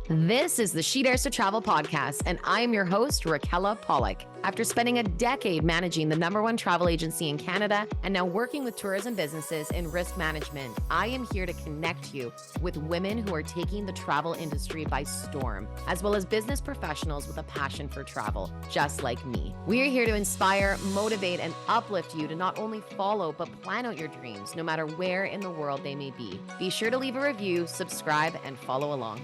This is the She Dares to Travel podcast, and I am your host, Raquella Pollock. After spending a decade managing the #1 travel agency in Canada and now working with tourism businesses in risk management, I am here to connect you with women who are taking the travel industry by storm, as well as business professionals with a passion for travel, just like me. We are here to inspire, motivate, and uplift you to not only follow, but plan out your dreams, no matter where in the world they may be. Be sure to leave a review, subscribe, and follow along.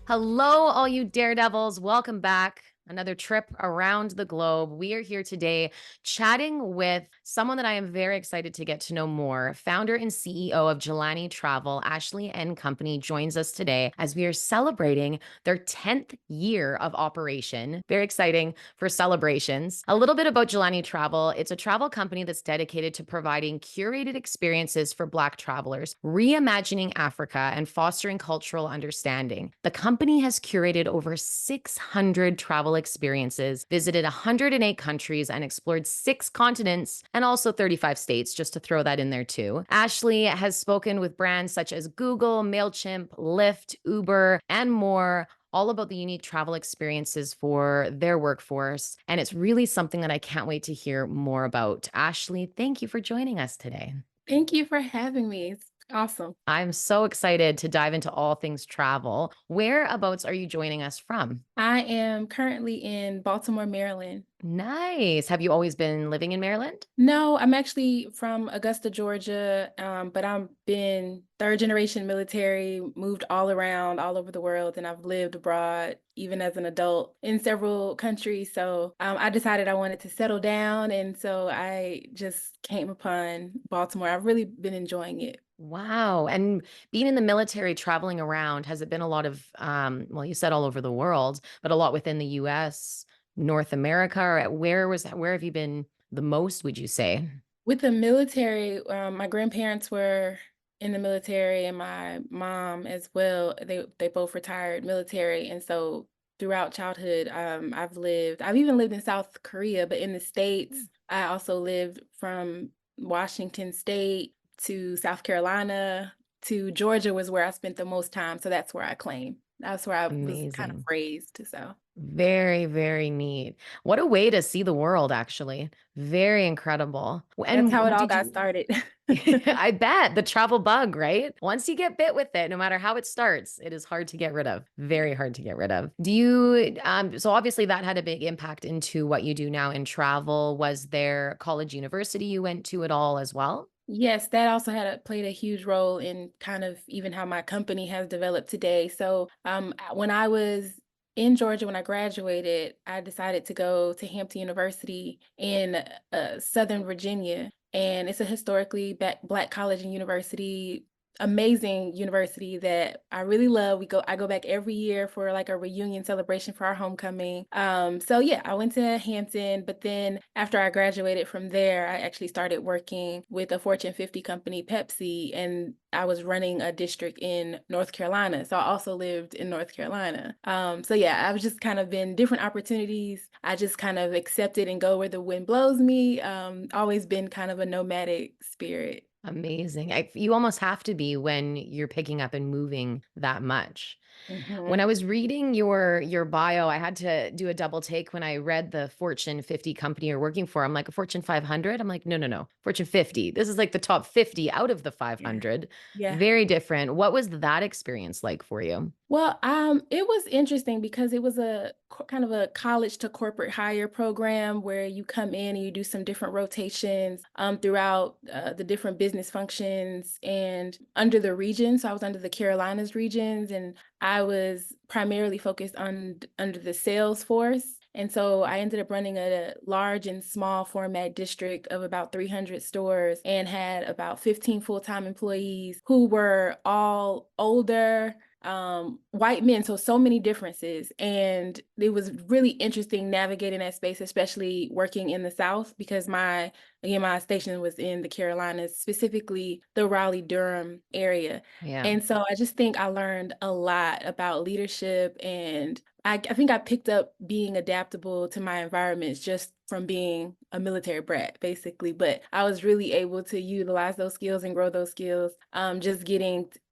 Hello, all you daredevils. Welcome back. Another trip around the globe. We are here today chatting with someone that I am very excited to get to know more. Founder and CEO of Jelani Travel, Ashley and Company, joins us today as we are celebrating their 10th year of operation. Very exciting for celebrations. A little bit about Jelani Travel. It's a travel company that's dedicated to providing curated experiences for Black travelers, reimagining Africa, and fostering cultural understanding. The company has curated over 600 travel experiences, visited 108 countries, and explored 6 continents and also 35 states, just to throw that in there too. Ashley has spoken with brands such as Google, Mailchimp, Lyft, Uber, and more, all about the unique travel experiences for their workforce. And it's really something that I can't wait to hear more about. Ashley, thank you for joining us today. Thank you for having me. It's awesome. I'm so excited to dive into all things travel. Whereabouts are you joining us from? I am currently in Baltimore, Maryland. Nice. Have you always been living in Maryland? No, I'm actually from Augusta, Georgia, but I've been third generation military, moved all around, all over the world, and I've lived abroad, even as an adult, in several countries. So I decided I wanted to settle down, and so I just came upon Baltimore. I've really been enjoying it. Wow. And being in the military, traveling around, has it been a lot of, well, you said all over the world, but a lot within the US, North America, or where have you been the most, would you say? With the military, my grandparents were in the military, and my mom as well. They both retired military, and so throughout childhood, I've even lived in South Korea, but in the States, I also lived from Washington State to South Carolina to Georgia was where I spent the most time. So that's where I claim. That's where I was kind of Amazing. raised. So. Very, very neat. What a way to see the world, actually. Very incredible. That's how it And all did got you started. I bet the travel bug, right? Once you get bit with it, no matter how it starts, it is hard to get rid of. Very hard to get rid of. Do you, so obviously that had a big impact into what you do now in travel. Was there college, university you went to at all as well? Yes, that also played a huge role in kind of even how my company has developed today. So, when I was in Georgia, when I graduated, I decided to go to Hampton University in Southern Virginia, and it's a historically Black college and university. Amazing university that I really love. I go back every year for like a reunion celebration for our homecoming. So yeah, I went to Hampton, but then after I graduated from there, I actually started working with a Fortune 50 company, Pepsi, and I was running a district in North Carolina. So I also lived in North Carolina. So yeah, I've just kind of been different opportunities. I just kind of accept it and go where the wind blows me. Always been kind of a nomadic spirit. Amazing. You almost have to be when you're picking up and moving that much. When Mhm. I was reading your bio, I had to do a double take when I read the Fortune 50 company you're working for. I'm like, a Fortune 500? I'm like, no, no, no. Fortune 50. This is like the top 50 out of the Yeah. 500. Yeah. Very different. What was that experience like for you? Well, it was interesting because it was kind of a college to corporate hire program where you come in and you do some different rotations throughout the different business functions and under the region. So I was under the Carolinas regions, and I was primarily focused on under the sales force. And so I ended up running a large and small format district of about 300 stores and had about 15 full-time employees who were all older white men. So many differences, and it was really interesting navigating that space, especially working in the South, because my station was in the Carolinas, specifically the Raleigh Durham area. Yeah. And so I just think I learned a lot about leadership, and I think I picked up being adaptable to my environments just from being a military brat, basically. But I was really able to utilize those skills and grow those skills, just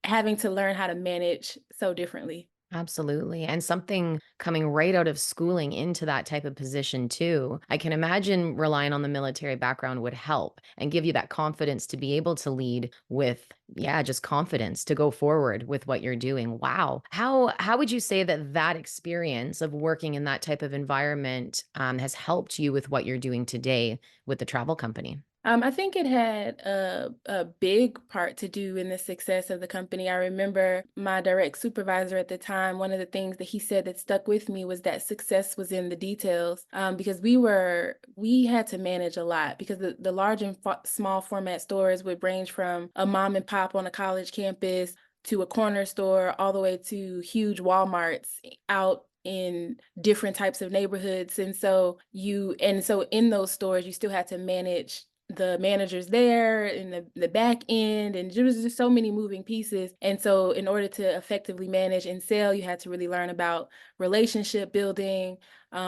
having to learn how to manage so differently. Absolutely. And something coming right out of schooling into that type of position too. I can imagine relying on the military background would help and give you that confidence to be able to lead with, yeah, just confidence to go forward with what you're doing. Wow. How would you say that that experience of working in that type of environment has helped you with what you're doing today with the travel company? I think it had a big part to do in the success of the company. I remember my direct supervisor at the time, one of the things that he said that stuck with me was that success was in the details, because we had to manage a lot because the large and small format stores would range from a mom and pop on a college campus to a corner store all the way to huge Walmarts out in different types of neighborhoods. And so in those stores you still had to manage the managers there in the back end, and there was just so many moving pieces. And so in order to effectively manage and sell, you had to really learn about relationship building,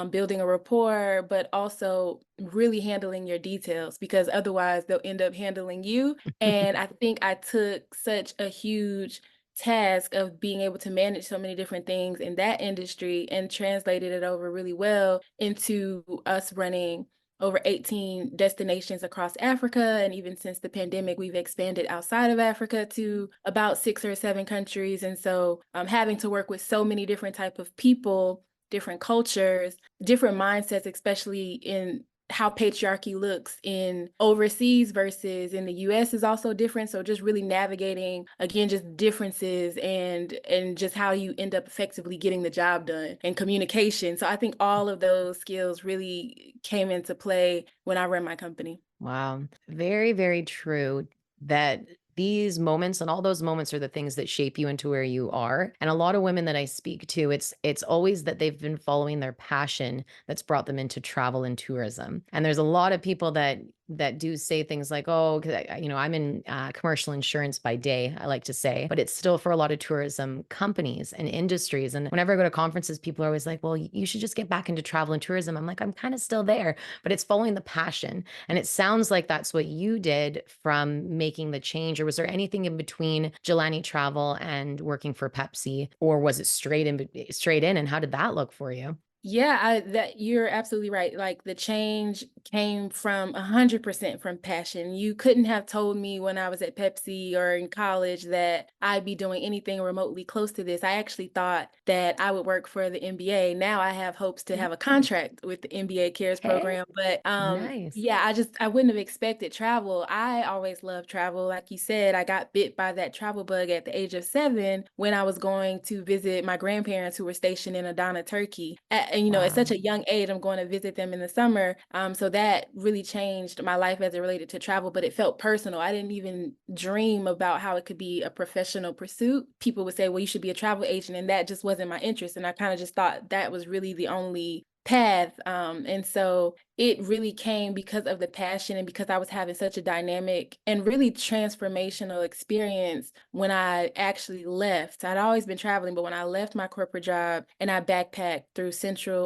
building a rapport, but also really handling your details, because otherwise they'll end up handling you. And I think I took such a huge task of being able to manage so many different things in that industry and translated it over really well into us running over 18 destinations across Africa. And even since the pandemic, we've expanded outside of Africa to about 6 or 7 countries. And so having to work with so many different type of people, different cultures, different mindsets, especially in how patriarchy looks in overseas versus in the US is also different. So just really navigating again just differences and just how you end up effectively getting the job done and communication. So I think all of those skills really came into play when I ran my company. Wow. Very, very true that these moments and all those moments are the things that shape you into where you are. And a lot of women that I speak to, it's always that they've been following their passion that's brought them into travel and tourism. And there's a lot of people that do say things like, "Oh, 'cause I'm in commercial insurance by day," I like to say, but it's still for a lot of tourism companies and industries. And whenever I go to conferences, people are always like, "Well, you should just get back into travel and tourism." I'm like, I'm kind of still there, but it's following the passion. And it sounds like that's what you did from making the change. Or was there anything in between Jelani Travel and working for Pepsi? Or was it straight in? And how did that look for you? Yeah, that you're absolutely right. Like the change came from 100% from passion. You couldn't have told me when I was at Pepsi or in college that I'd be doing anything remotely close to this. I actually thought that I would work for the NBA. Now I have hopes to have a contract with the NBA Cares Hey, program, but nice. yeah, I wouldn't have expected travel. I always loved travel. Like you said, I got bit by that travel bug at the age of 7 when I was going to visit my grandparents who were stationed in Adana, Turkey. And at such Wow. a young age, I'm going to visit them in the summer. So that really changed my life as it related to travel, but it felt personal. I didn't even dream about how it could be a professional pursuit. People would say, well, you should be a travel agent. And that just wasn't my interest. And I kind of just thought that was really the only path. And so it really came because of the passion and because I was having such a dynamic and really transformational experience when I actually left. I'd always been traveling, but when I left my corporate job and I backpacked through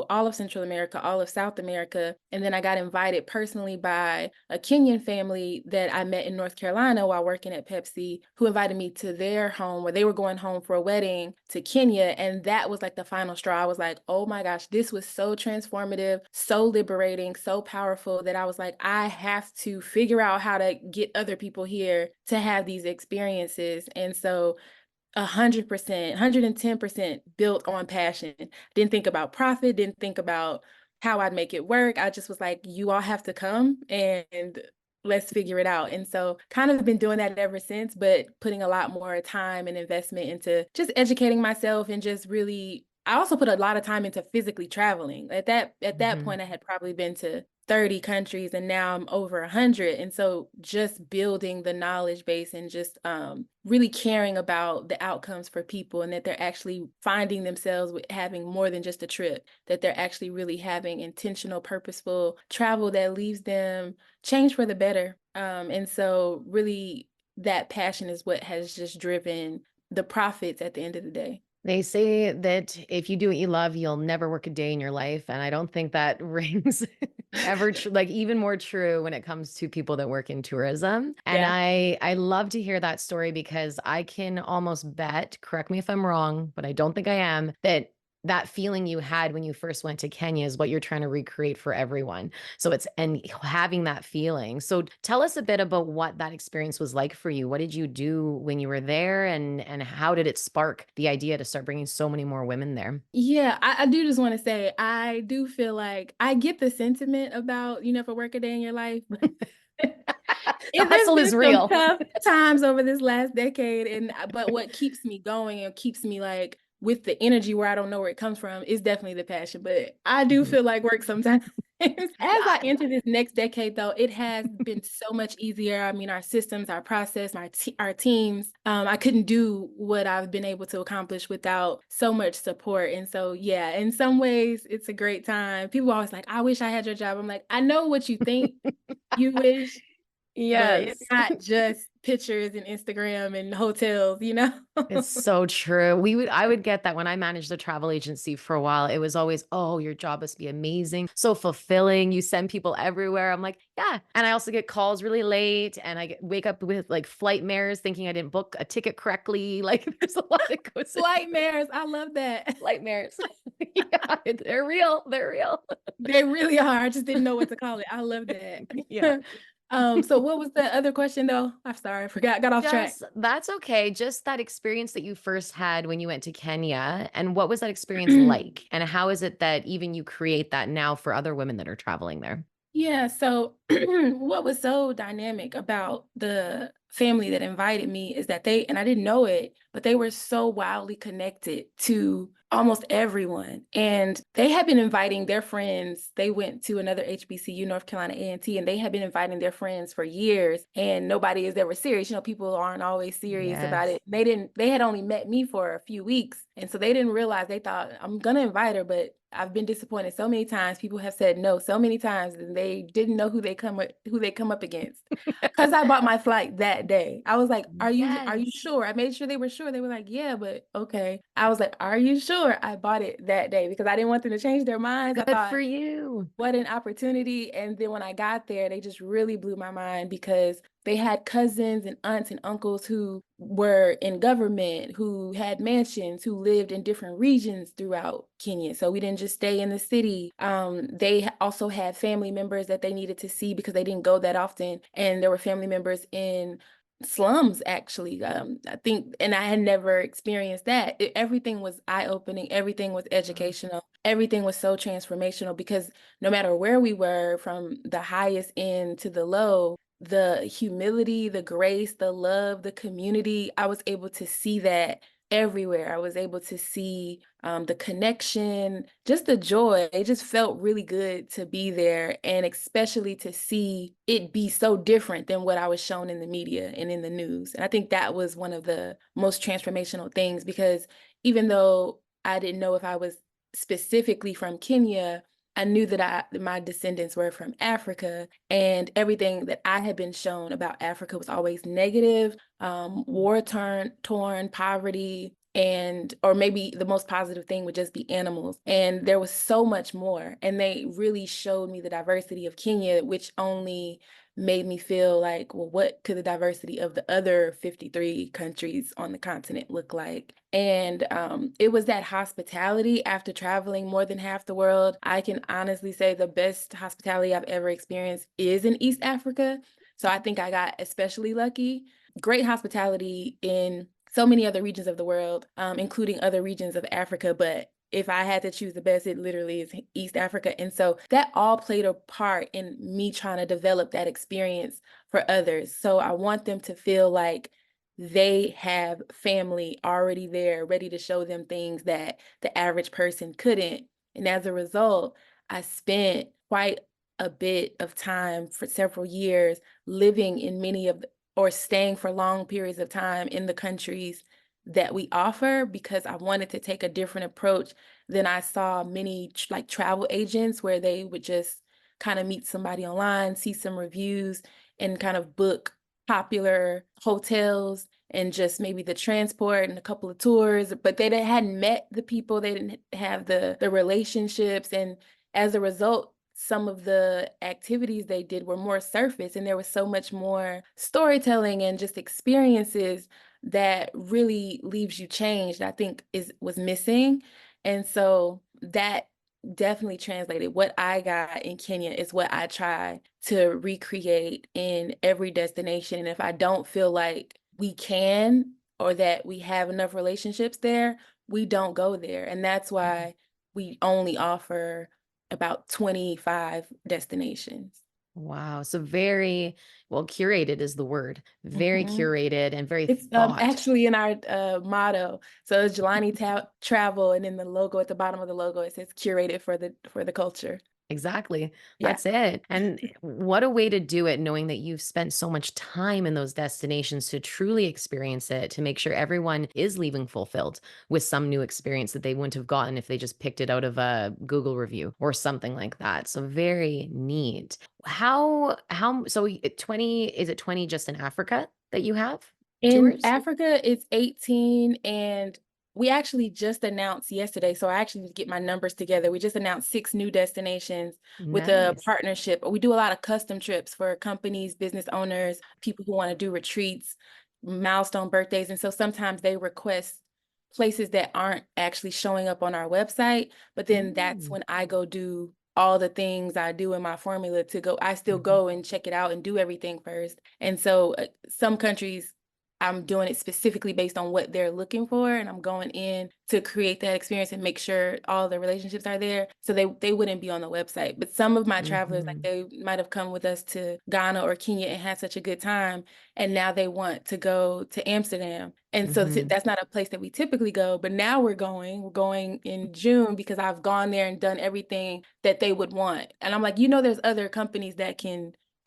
all of Central America, all of South America, and then I got invited personally by a Kenyan family that I met in North Carolina while working at Pepsi, who invited me to their home where they were going home for a wedding to Kenya. And that was like the final straw. I was like, oh my gosh, this was so transformative, so liberating, so powerful that I was like, I have to figure out how to get other people here to have these experiences. And so 100%, 110% built on passion. Didn't think about profit, didn't think about how I'd make it work. I just was like, you all have to come and let's figure it out. And so kind of been doing that ever since, but putting a lot more time and investment into just educating myself and just really I also put a lot of time into physically traveling. At that Mhm. point I had probably been to 30 countries and now I'm over 100. And so just building the knowledge base and just really caring about the outcomes for people and that they're actually finding themselves with having more than just a trip, that they're actually really having intentional, purposeful travel that leaves them changed for the better. And so really that passion is what has just driven the profits at the end of the day. They say that if you do what you love, you'll never work a day in your life, and I don't think that rings ever like, even more true when it comes to people that work in tourism, and Yeah. I love to hear that story because I can almost bet, correct me if I'm wrong, but I don't think I am, that that feeling you had when you first went to Kenya is what you're trying to recreate for everyone. So it's and having that feeling. So tell us a bit about what that experience was like for you. What did you do when you were there and how did it spark the idea to start bringing so many more women there? Yeah, I do just wanna say, I do feel like I get the sentiment about you never work a day in your life, but The there's hustle been is some real. tough times over this last decade, and but what keeps me going and keeps me, like, with the energy where I don't know where it comes from is definitely the passion, but I do Mhm. feel like work sometimes. As I Yeah, enter this next decade, though, it has been so much easier. I mean, our systems, our process, our teams, I couldn't do what I've been able to accomplish without so much support, and so, yeah, in some ways, it's a great time. People are always like, "I wish I had your job." I'm like, "I know what you think you wish, but it's yes. not just pictures and Instagram and hotels, you know?" It's so true. I would get that when I managed the travel agency for a while. It was always, "Oh, your job must be amazing, so fulfilling. You send people everywhere." I'm like, "Yeah." And I also get calls really late and wake up with like flight mares thinking I didn't book a ticket correctly. Like there's a lot that goes into Flight mares, I love that. flight mares. Yeah, they're real. They're real. They really are, I just didn't know what to call it. I love that. Yeah. So what was the other question, though? I'm sorry, I forgot, got off track. Just that's okay. Just that experience that you first had when you went to Kenya, and what was that experience like? And how is it that even you create that now for other women that are traveling there? Yeah, so what was so dynamic about the family that invited me is that they, and I didn't know it, but they were so wildly connected to almost everyone. And they had been inviting their friends. They went to another HBCU, North Carolina A&T, and they had been inviting their friends for years, and nobody is ever serious. You know, people aren't always serious about Yes. it. They had only met me for a few weeks. And so they didn't realize, they thought, I'm gonna invite her, but I've been disappointed so many times. People have said no so many times, and they didn't know who they come up against. Because I bought my flight that day. I was like, "Are you Yes. sure?" I made sure they were sure. They were like, "Yeah, but okay." I was like, "Are you sure?" I bought it that day because I didn't want them to change their minds. I Good thought, for you. what an opportunity. And then when I got there, they just really blew my mind because they had cousins and aunts and uncles who were in government, who had mansions, who lived in different regions throughout Kenya. So we didn't just stay in the city. Also had family members that they needed to see because they didn't go that often. And there were family members in slums, actually. I think, and I had never experienced that. Everything was eye-opening, everything was Wow. educational, everything was so transformational because no matter where we were, from the highest end to the low, the humility, the grace, the love, the community, I was able to see that everywhere. I was able to see the connection, just the joy. It just felt really good to be there, and especially to see it be so different than what I was shown in the media and in the news. And I think that was one of the most transformational things because even though I didn't know if I was specifically from Kenya, I knew that my descendants were from Africa, and everything that I had been shown about Africa was always negative, war torn, poverty, and or maybe the most positive thing would just be animals. And there was so much more, and they really showed me the diversity of Kenya, which only made me feel like, well, what could the diversity of the other 53 countries on the continent look like? And it was that hospitality after traveling more than half the world. I can honestly say the best hospitality I've ever experienced is in East Africa. So I think I got especially lucky. Great hospitality in so many other regions of the world, including other regions of Africa. But if I had to choose the best, it literally is East Africa. And so that all played a part in me trying to develop that experience for others. So I want them to feel like they have family already there, ready to show them things that the average person couldn't. And as a result, I spent quite a bit of time for several years living in many of or staying for long periods of time in the countries that we offer because I wanted to take a different approach than I saw many like travel agents where they would just kind of meet somebody online, see some reviews, and kind of book popular hotels and just maybe the transport and a couple of tours, but hadn't met the people, they didn't have the relationships, and as a result, some of the activities they did were more surface, and there was so much more storytelling and just experiences that really leaves you changed, I think was missing. And so that definitely translated. What I got in Kenya is what I try to recreate in every destination. And if I don't feel like we can or that we have enough relationships there, we don't go there. And that's why we only offer about 25 destinations. Wow. So very well curated is the word. Very Mhm. curated and very It's thought. actually in our motto. So it's Jelani Travel, and in the logo at the bottom of the logo, it says curated for the culture. Exactly. Yeah. That's it. And what a way to do it, knowing that you've spent so much time in those destinations to truly experience it, to make sure everyone is leaving fulfilled with some new experience that they wouldn't have gotten if they just picked it out of a Google review or something like that. So very neat. So 20, is it 20 just in Africa that you have In tours? Africa, it's 18, and we actually just announced yesterday, so I actually need to get my numbers together. We just announced 6 new destinations with a Nice. partnership. We do a lot of custom trips for companies, business owners, people who wanna do retreats, milestone birthdays, and so sometimes they request places that aren't actually showing up on our website, but then that's Mm. when I go do all the things I do in my formula to go I still Mhm. go and check it out and do everything first. And so, some countries I'm doing it specifically based on what they're looking for, and I'm going in to create that experience and make sure all the relationships are there, so they wouldn't be on the website. But some of my travelers, like, Mhm. they might have come with us to Ghana or Kenya and had such a good time, and now they want to go to Amsterdam. And so Mhm. that's not a place that we typically go, but now we're going in June because I've gone there and done everything that they would want. And I'm like, there's other companies that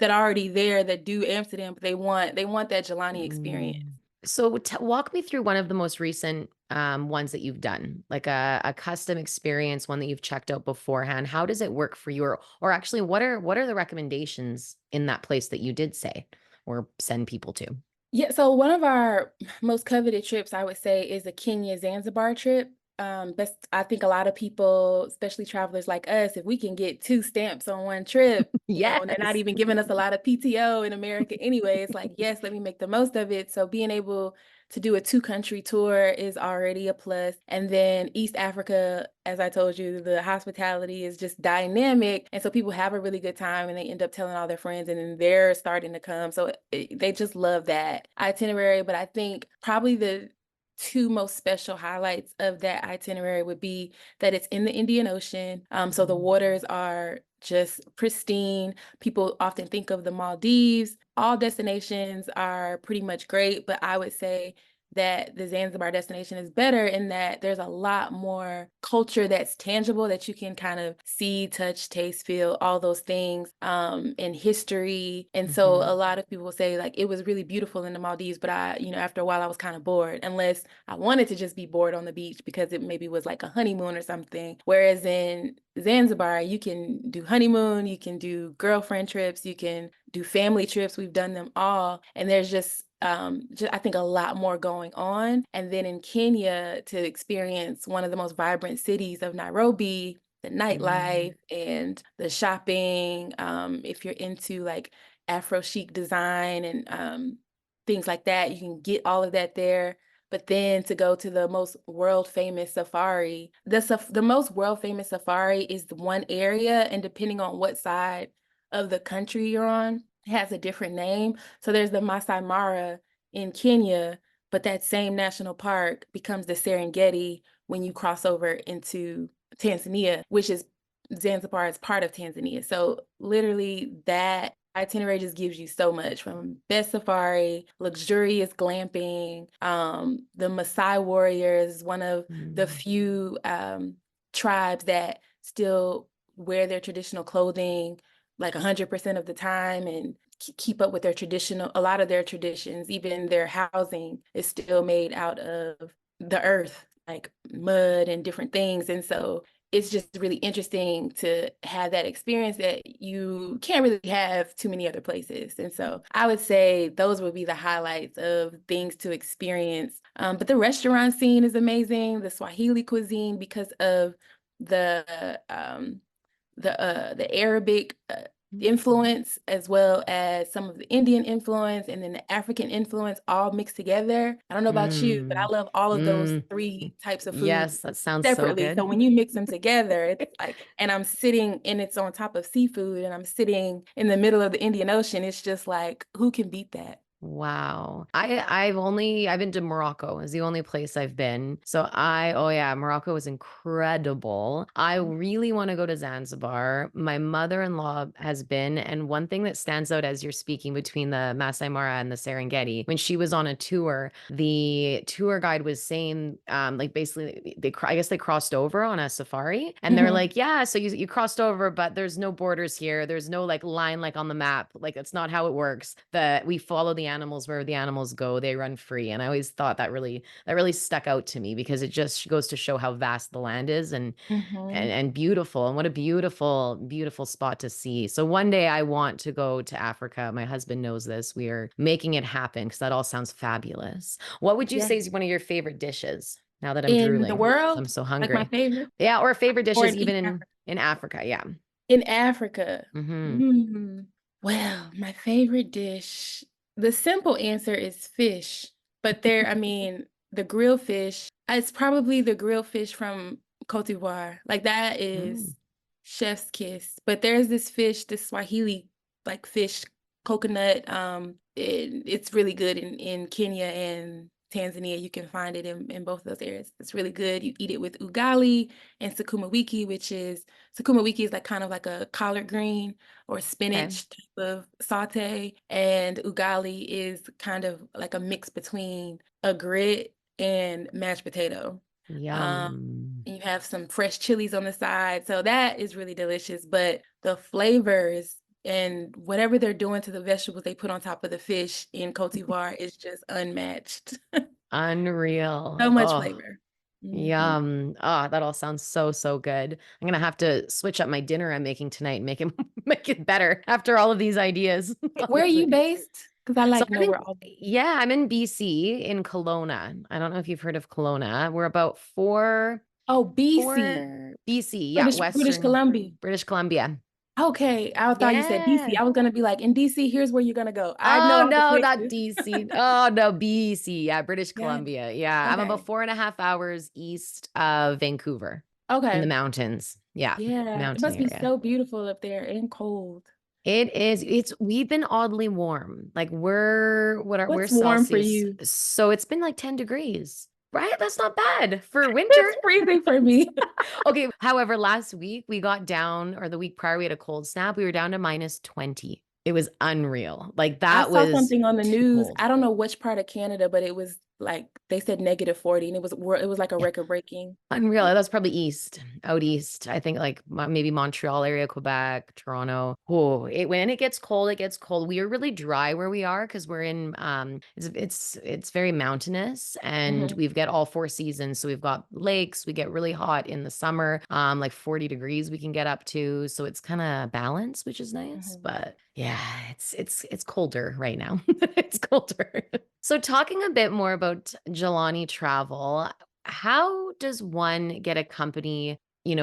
are already there that do Amsterdam, but they want that Jelani experience. Mm. So walk me through one of the most recent ones that you've done, like a custom experience, one that you've checked out beforehand. How does it work for you? Or actually, what are the recommendations in that place that you did say or send people to? Yeah, so one of our most coveted trips, I would say, is a Kenya Zanzibar trip. Best, I think a lot of people, especially travelers like us, if we can get 2 stamps on one trip, and they're not Yes. even giving us a lot of PTO in America anyway, it's like, yes, let me make the most of it. So being able to do a 2 country tour is already a plus. And then East Africa, as I told you, the hospitality is just dynamic. And so people have a really good time and they end up telling all their friends, and then they're starting to come. So they just love that itinerary. But I think probably the 2 most special highlights of that itinerary would be that it's in the Indian Ocean. So the Mm, waters are just pristine. People often think of the Maldives. All destinations are pretty much great, but I would say that the Zanzibar destination is better in that there's a lot more culture that's tangible that you can kind of see, touch, taste, feel, all those things, and history. And so a mhm, lot of people say like it was really beautiful in the Maldives, but after a while I was kind of bored, unless I wanted to just be bored on the beach because it maybe was like a honeymoon or something. Whereas in Zanzibar, you can do honeymoon, you can do girlfriend trips, you can do family trips. We've done them all. And there's just I think a lot more going on. And then in Kenya, to experience one of the most vibrant cities of Nairobi, the mm, nightlife and the shopping, if you're into like Afro chic design and things like that, you can get all of that there. But then to go to the most world famous safari, the most world famous safari is the one area, and depending on what side of the country you're on, it has a different name. So there's the Masai Mara in Kenya, but that same national park becomes the Serengeti when you cross over into Tanzania, which is Zanzibar is part of Tanzania. So literally that itinerary just gives you so much, from best safari, luxurious glamping, the Maasai warriors, one of the mm, few tribes that still wear their traditional clothing like 100% of the time and keep up with a lot of their traditions. Even their housing is still made out of the earth, like mud and different things. And so it's just really interesting to have that experience that you can't really have too many other places. And so I would say those would be the highlights of things to experience. But the restaurant scene is amazing, the Swahili cuisine, because of the the Arabic Mm. influence, as well as some of the Indian influence and then the African influence all mixed together. I don't know about you, but I Mm. love all of those Mm. three types of foods Yes, that sounds so separately. So good. when you mix them together, it's like, and I'm sitting and it's on top of seafood and I'm sitting in the middle of the Indian Ocean. It's just like, who can beat that? Wow. I've been to Morocco is the only place I've been. So oh yeah, Morocco was incredible. I really want to go to Zanzibar. My mother-in-law has been, and one thing that stands out as you're speaking between the Masai Mara and the Serengeti, when she was on a tour, the tour guide was saying, like basically I guess they crossed over on a safari, and they're Mhm, like, yeah, so you crossed over, but there's no borders here. There's no like line like on the map. Like that's not how it works. That we follow the animals where the animals go. They run free. And I always thought that really stuck out to me because it just goes to show how vast the land is mhm. and beautiful, and what a beautiful, beautiful spot to see. So one day I want to go to Africa. My husband knows this. We are making it happen because that all sounds fabulous. What would you Yeah. say is one of your favorite dishes now that I'm In the drooling? I'm world, so like my hungry. favorite, Yeah, or favorite or dishes in even East Africa. in Africa. Yeah. In Africa, Hmm. mm, well, my favorite dish, the simple answer is fish, but I mean, the grilled fish, it's probably the grilled fish from Cote d'Ivoire. Like that Mm, is chef's kiss. But there's this fish, this Swahili like fish, coconut. It's really good in Kenya and Tanzania. You can find it in both of those areas. It's really good. You eat it with ugali and sukuma wiki, which is Sukuma wiki is like kind of like a collard green or okay. spinach type of saute, and ugali is kind of like a mix between a grit and mashed potato. Um, Yum. and you have some fresh chilies on the side, so that is really delicious. But the flavors and whatever they're doing to the vegetables they put on top of the fish in Cote d'Ivoire is just unmatched. Unreal. So much Oh, flavor. Mhm. yum. Ah, that all sounds so, so good. I'm gonna have to switch up my dinner I'm making tonight and make it make it better after all of these ideas. Where are you Honestly. based? Because I So like I know think, where all the yeah, I'm in BC in Kelowna. I don't know if you've heard of Kelowna. We're about Oh, BC, four BC, yeah, British Western Columbia. British Columbia. Okay, I thought you said DC. Yeah. I was gonna be like, in DC, here's where you're gonna go. I know Oh all the no, not places. DC. Oh no, BC. Yeah, British Yeah. Columbia. Yeah, I'm about Okay. 4.5 hours east of Vancouver in the Okay. mountains. Yeah, Yeah. It mountain must be area. so beautiful up there and cold. We've been oddly warm. Like we're What's warm for Celsius. you? So it's been like 10 degrees. Right? That's not bad for winter. It's freezing for me. Okay. However, last week we got down, or the week prior, we had a cold snap. We were down to -20. It was unreal. Like I that saw was something on the too news. cold. I don't know which part of Canada, but it was like they said -40, and it was like a record breaking. Unreal. That's probably east, out east. I think like maybe Montreal area, Quebec, Toronto. Oh, when it gets cold, it gets cold. We are really dry where we are because we're in it's very mountainous, and Mhm, we've got all four seasons. So we've got lakes, we get really hot in the summer, like 40 degrees we can get up to. So it's kind of balanced, which is nice. mhm. But yeah, it's colder right now. It's colder. So talking a bit more about Jelani Travel, how does one get a company?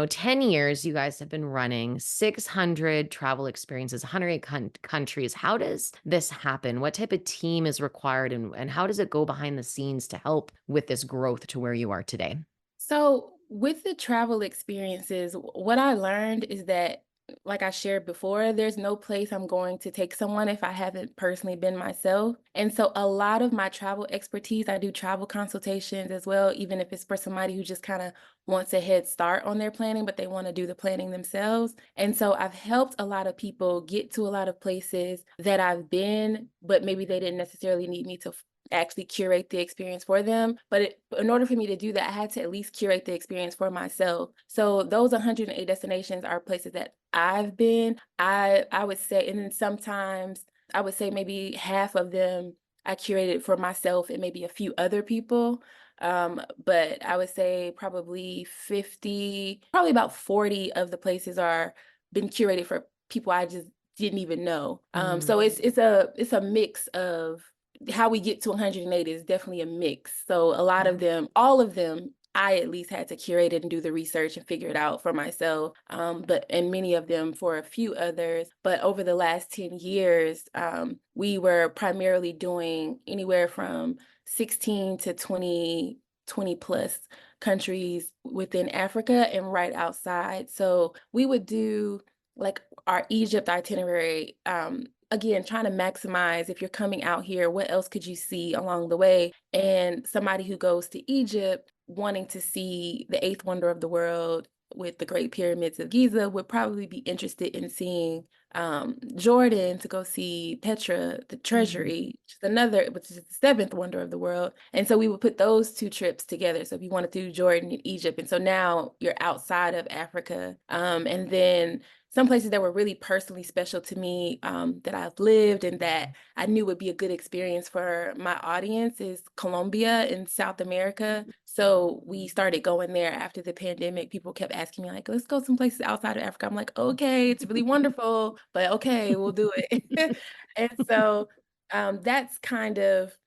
10 years you guys have been running, 600 travel experiences, 108 countries. How does this happen? What type of team is required, and how does it go behind the scenes to help with this growth to where you are today? So, with the travel experiences, what I learned is that, like I shared before, there's no place I'm going to take someone if I haven't personally been myself. And so, a lot of my travel expertise, I do travel consultations as well, even if it's for somebody who just kind of wants a head start on their planning, but they want to do the planning themselves. And so, I've helped a lot of people get to a lot of places that I've been, but maybe they didn't necessarily need me to actually curate the experience for them. But in order for me to do that, I had to at least curate the experience for myself. So those 108 destinations are places that I've been. I would say, and then sometimes I would say maybe half of them I curated for myself and maybe a few other people. But I would say probably 50, probably about 40 of the places are been curated for people I just didn't even know. Mhm. So it's a mix of how we get to 180 is definitely a mix. So a lot of Yeah. them, all of them, I at least had to curate it and do the research and figure it out for myself. But and many of them for a few others. But over the last 10 years, we were primarily doing anywhere from 16 to 20 plus countries within Africa and right outside. So we would do like our Egypt itinerary. Again, trying to maximize if you're coming out here, what else could you see along the way? And somebody who goes to Egypt wanting to see the eighth wonder of the world with the Great Pyramids of Giza would probably be interested in seeing Jordan to go see Petra, the Mhm. treasury, which is the seventh wonder of the world. And so we would put those two trips together. So if you wanted to do Jordan and Egypt, and so now you're outside of Africa. And then some places that were really personally special to me that I've lived and that I knew would be a good experience for my audience is Colombia in South America. So we started going there after the pandemic. People kept asking me, like, let's go some places outside of Africa. I'm like, okay, it's really wonderful, but okay, we'll do it. And so that's kind of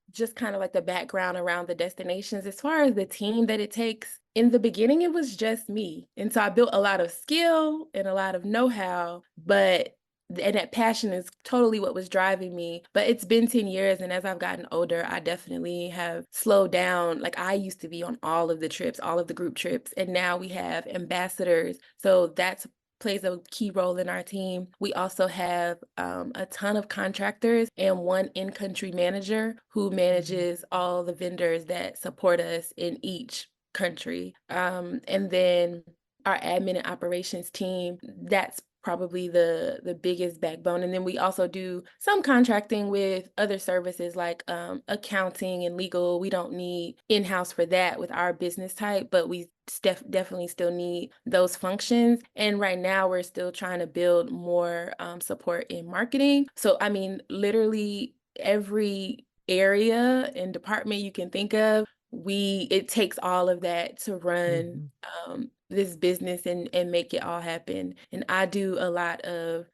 like the background around the destinations. As far as the team that it takes, in the beginning, it was just me. And so I built a lot of skill and a lot of know-how, and that passion is totally what was driving me. But it's been 10 years, and as I've gotten older, I definitely have slowed down. Like I used to be on all of the trips, all of the group trips, and now we have ambassadors. So that's plays a key role in our team. We also have a ton of contractors and one in-country manager who Mhm. manages all the vendors that support us in each country. And then our admin and operations team, that's probably the biggest backbone. And then we also do some contracting with other services like accounting and legal. We don't need in-house for that with our business type, but we definitely still need those functions. And right now we're still trying to build more support in marketing. So I mean, literally every area and department you can think of, it takes all of that to run Mhm. this business and make it all happen. And I do a lot of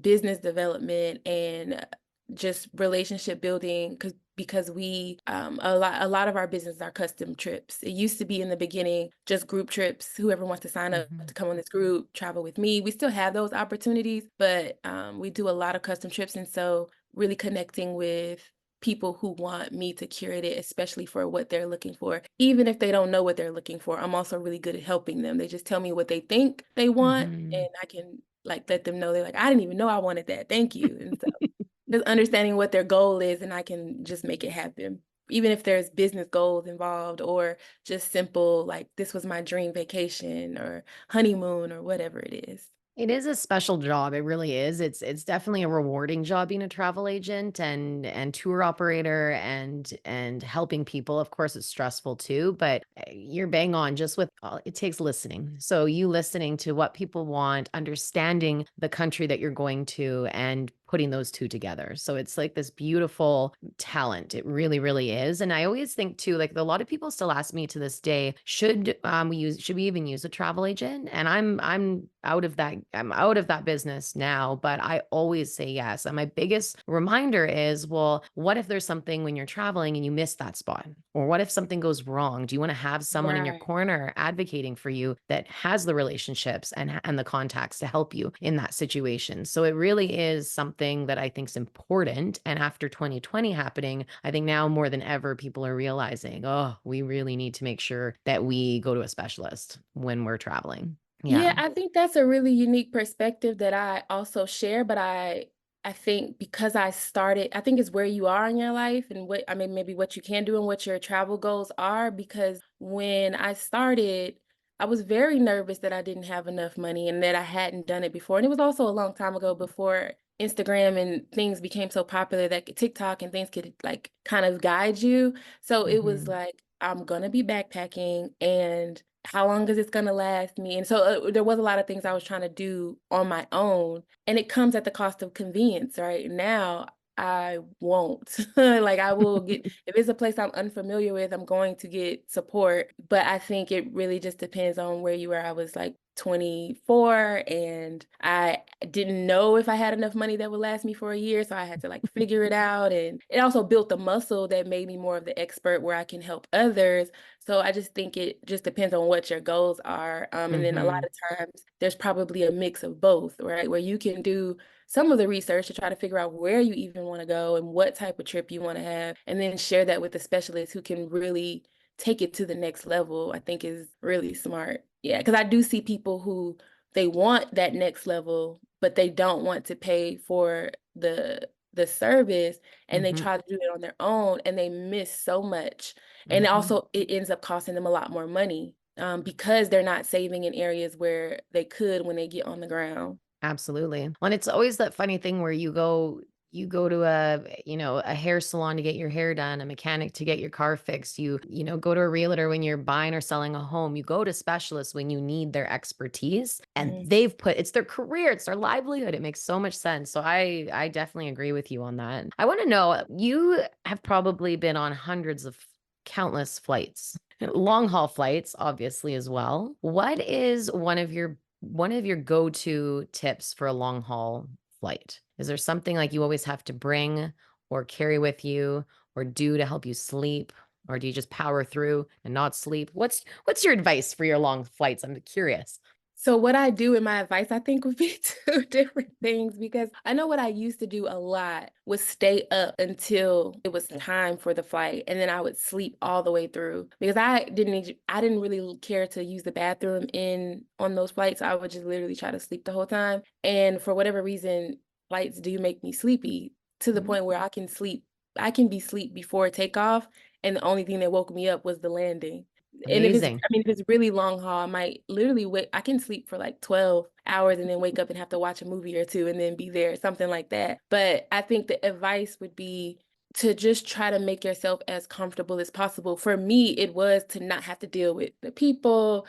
business development and just relationship building because we a lot of our business are custom trips. It used to be in the beginning just group trips. Whoever wants to sign up Mhm. to come on this group, travel with me. We still have those opportunities, but we do a lot of custom trips, and so really connecting with people who want me to curate it, especially for what they're looking for. Even if they don't know what they're looking for, I'm also really good at helping them. They just tell me what they think they want, Mhm. and I can like let them know they're like, I didn't even know I wanted that. Thank you. And so just understanding what their goal is, and I can just make it happen. Even if there's business goals involved or just simple, like this was my dream vacation or honeymoon or whatever it is. It is a special job, it really is. It's definitely a rewarding job being a travel agent and tour operator and helping people. Of course, it's stressful too, but you're bang on just with it takes listening. So you listening to what people want, understanding the country that you're going to and putting those two together. So it's like this beautiful talent. It really, really is. And I always think too, like a lot of people still ask me to this day, should we even use a travel agent? And I'm out of that business now, but I always say yes. And my biggest reminder is, well, what if there's something when you're traveling and you miss that spot? Or what if something goes wrong? Do you want to have someone in your Right. corner advocating for you that has the relationships and the contacts to help you in that situation? So it really is something that I think is important. And after 2020 happening, I think now more than ever, people are realizing, oh, we really need to make sure that we go to a specialist when we're traveling. Yeah. Yeah, I think that's a really unique perspective that I also share, but I think because I think it's where you are in your life and what I mean maybe what you can do and what your travel goals are because when I started, I was very nervous that I didn't have enough money and that I hadn't done it before. And it was also a long time ago before Instagram and things became so popular that TikTok and things could like kind of guide you. So it was Mhm. like I'm gonna be backpacking and how long is this gonna last me? And so there was a lot of things I was trying to do on my own, and it comes at the cost of convenience, right? Now I won't. Like, I will get if it's a place I'm unfamiliar with, I'm going to get support, but I think it really just depends on where you were. I was, like, 24, and I didn't know if I had enough money that would last me for a year, so I had to, like, figure it out, and it also built the muscle that made me more of the expert where I can help others. So I just think it just depends on what your goals are, and then a lot Mhm. of times, there's probably a mix of both, right? Where you can do some of the research to try to figure out where you even want to go and what type of trip you want to have, and then share that with the specialist who can really take it to the next level, I think is really smart. Yeah, because I do see people who they want that next level, but they don't want to pay for the service, and they Mhm. try to do it on their own and they miss so much. And Mhm. also it ends up costing them a lot more money because they're not saving in areas where they could when they get on the ground. Absolutely. Well, and it's always that funny thing where you go to a hair salon to get your hair done, a mechanic to get your car fixed. You go to a realtor when you're buying or selling a home. You go to specialists when you need their expertise, and Mhm. it's their career, it's their livelihood. It makes so much sense. So I definitely agree with you on that. I want to know, you have probably been on hundreds of countless flights. Long haul flights, obviously, as well. What is one of your go-to tips for a long haul flight? Is there something like you always have to bring or carry with you or do to help you sleep? Or do you just power through and not sleep? What's your advice for your long flights? I'm curious. So what I do in my advice, I think would be 2 different things because I know what I used to do a lot was stay up until it was time for the flight, and then I would sleep all the way through because I didn't really care to use the bathroom in on those flights. I would just literally try to sleep the whole time, and for whatever reason, flights do make me sleepy to the Mhm. point where I can be sleep before takeoff, and the only thing that woke me up was the landing. And Amazing. if it's really long haul, I might literally wait I can sleep for like 12 hours and then wake up and have to watch a movie or 2 and then be there, something like that. But I think the advice would be to just try to make yourself as comfortable as possible. For me, it was to not have to deal with the people,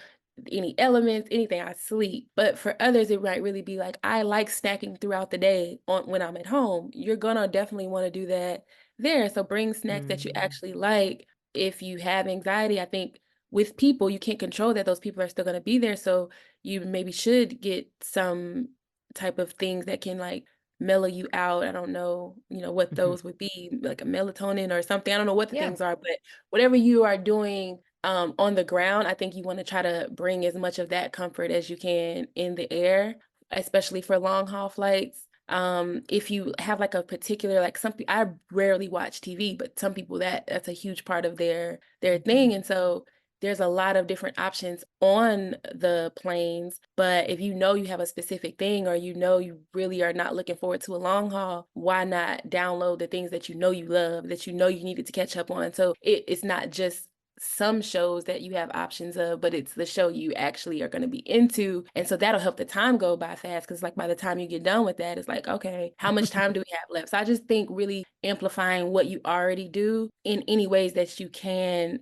any elements, anything. I sleep. But for others, it might really be like, I like snacking throughout the day on when I'm at home. You're gonna definitely want to do that there. So bring snacks that you Mm, actually like. If you have anxiety, I think with people, you can't control that those people are still gonna be there, so you maybe should get some type of things that can, like, mellow you out. I don't know, what mhm. those would be, like a melatonin or something. I don't know what the Yeah. things are, but whatever you are doing, on the ground, I think you wanna try to bring as much of that comfort as you can in the air, especially for long haul flights. If you have, like, a particular like, I rarely watch TV, but some people that's a huge part of their thing, Mhm. and so there's a lot of different options on the planes, but if you know you have a specific thing or you know you really are not looking forward to a long haul, why not download the things that you know you love, that you know you needed to catch up on? So it's not just some shows that you have options of, but it's the show you actually are going to be into. And so that'll help the time go by fast because, like, by the time you get done with that, it's like, okay, how much time do we have left? So I just think really amplifying what you already do in any ways that you can